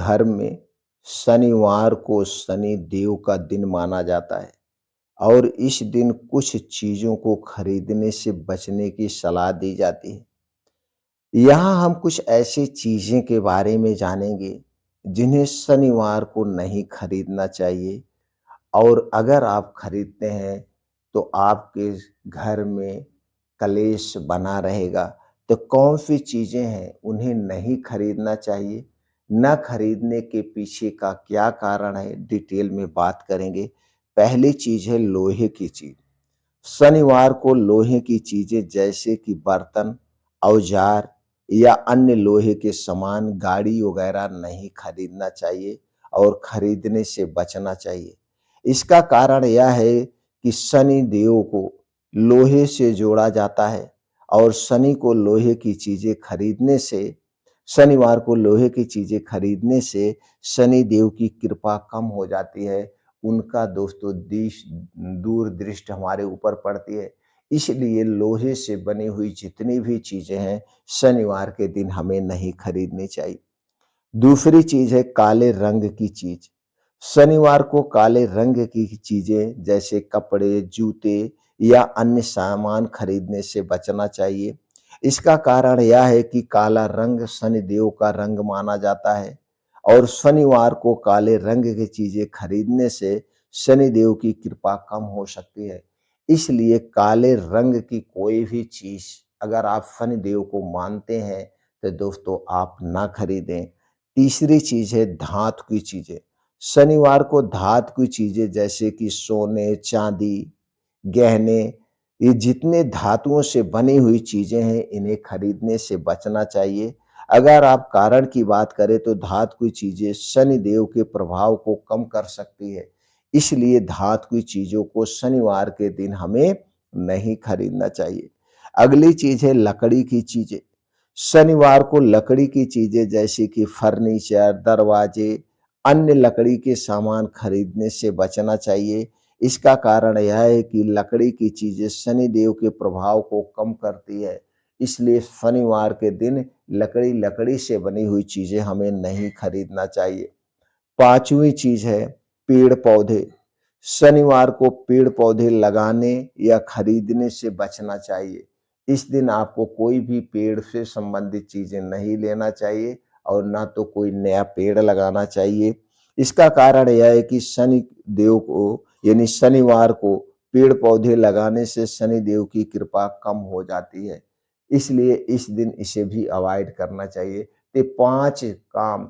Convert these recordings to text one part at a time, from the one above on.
घर में शनिवार को शनि देव का दिन माना जाता है और इस दिन कुछ चीज़ों को खरीदने से बचने की सलाह दी जाती है। यहाँ हम कुछ ऐसी चीज़ें के बारे में जानेंगे जिन्हें शनिवार को नहीं खरीदना चाहिए और अगर आप खरीदते हैं तो आपके घर में कलेश बना रहेगा। तो कौन सी चीज़ें हैं उन्हें नहीं खरीदना चाहिए, न खरीदने के पीछे का क्या कारण है, डिटेल में बात करेंगे। पहली चीज़ है लोहे की चीज़। शनिवार को लोहे की चीज़ें जैसे कि बर्तन, औजार या अन्य लोहे के सामान, गाड़ी वगैरह नहीं खरीदना चाहिए और खरीदने से बचना चाहिए। इसका कारण यह है कि शनि देव को लोहे से जोड़ा जाता है और शनि को लोहे की चीज़ें खरीदने से शनिवार को लोहे की चीज़ें खरीदने से शनि देव की कृपा कम हो जाती है। उनका दोस्तों दूरदृष्टि हमारे ऊपर पड़ती है। इसलिए लोहे से बनी हुई जितनी भी चीज़ें हैं, शनिवार के दिन हमें नहीं खरीदनी चाहिए। दूसरी चीज़ है काले रंग की चीज़। शनिवार को काले रंग की चीज़ें जैसे कपड़े, जूते या अन्य सामान खरीदने से बचना चाहिए। इसका कारण यह है कि काला रंग शनिदेव का रंग माना जाता है और शनिवार को काले रंग की चीज़ें खरीदने से शनिदेव की कृपा कम हो सकती है। इसलिए काले रंग की कोई भी चीज़ अगर आप शनिदेव को मानते हैं तो दोस्तों आप ना खरीदें। तीसरी चीज़ है धातु की चीज़ें। शनिवार को धातु की चीज़ें जैसे कि सोने, चांदी, गहने, ये जितने धातुओं से बनी हुई चीज़ें हैं, इन्हें खरीदने से बचना चाहिए। अगर आप कारण की बात करें तो धातु की चीज़ें शनि देव के प्रभाव को कम कर सकती है। इसलिए धातु की चीज़ों को शनिवार के दिन हमें नहीं खरीदना चाहिए। अगली चीज़ है लकड़ी की चीज़ें। शनिवार को लकड़ी की चीज़ें जैसे कि फर्नीचर, दरवाजे, अन्य लकड़ी के सामान खरीदने से बचना चाहिए। इसका कारण यह है कि लकड़ी की चीज़ें शनिदेव के प्रभाव को कम करती है। इसलिए शनिवार के दिन लकड़ी से बनी हुई चीज़ें हमें नहीं खरीदना चाहिए। पाँचवीं चीज़ है पेड़-पौधे। शनिवार को पेड़-पौधे लगाने या खरीदने से बचना चाहिए। इस दिन आपको कोई भी पेड़ से संबंधित चीज़ें नहीं लेना चाहिए और ना तो कोई नया पेड़ लगाना चाहिए। इसका कारण यह है कि शनि देव को यानी शनिवार को पेड़-पौधे लगाने से शनि देव की कृपा कम हो जाती है। इसलिए इस दिन इसे भी अवॉइड करना चाहिए। ये 5 काम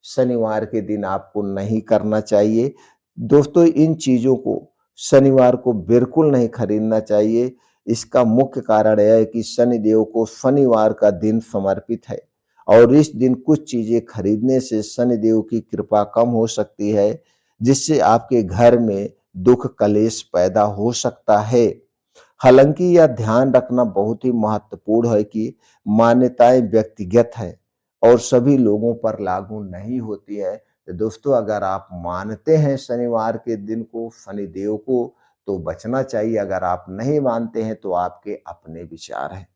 शनिवार के दिन आपको नहीं करना चाहिए। दोस्तों इन चीज़ों को शनिवार को बिल्कुल नहीं खरीदना चाहिए। इसका मुख्य कारण यह है कि शनिदेव को शनिवार का दिन समर्पित है और इस दिन कुछ चीज़ें खरीदने से शनिदेव की कृपा कम हो सकती है, जिससे आपके घर में दुख कलेश पैदा हो सकता है। हालाँकि यह ध्यान रखना बहुत ही महत्वपूर्ण है कि मान्यताएँ व्यक्तिगत हैं और सभी लोगों पर लागू नहीं होती है। तो दोस्तों अगर आप मानते हैं शनिवार के दिन को, शनिदेव को, तो बचना चाहिए। अगर आप नहीं मानते हैं तो आपके अपने विचार हैं।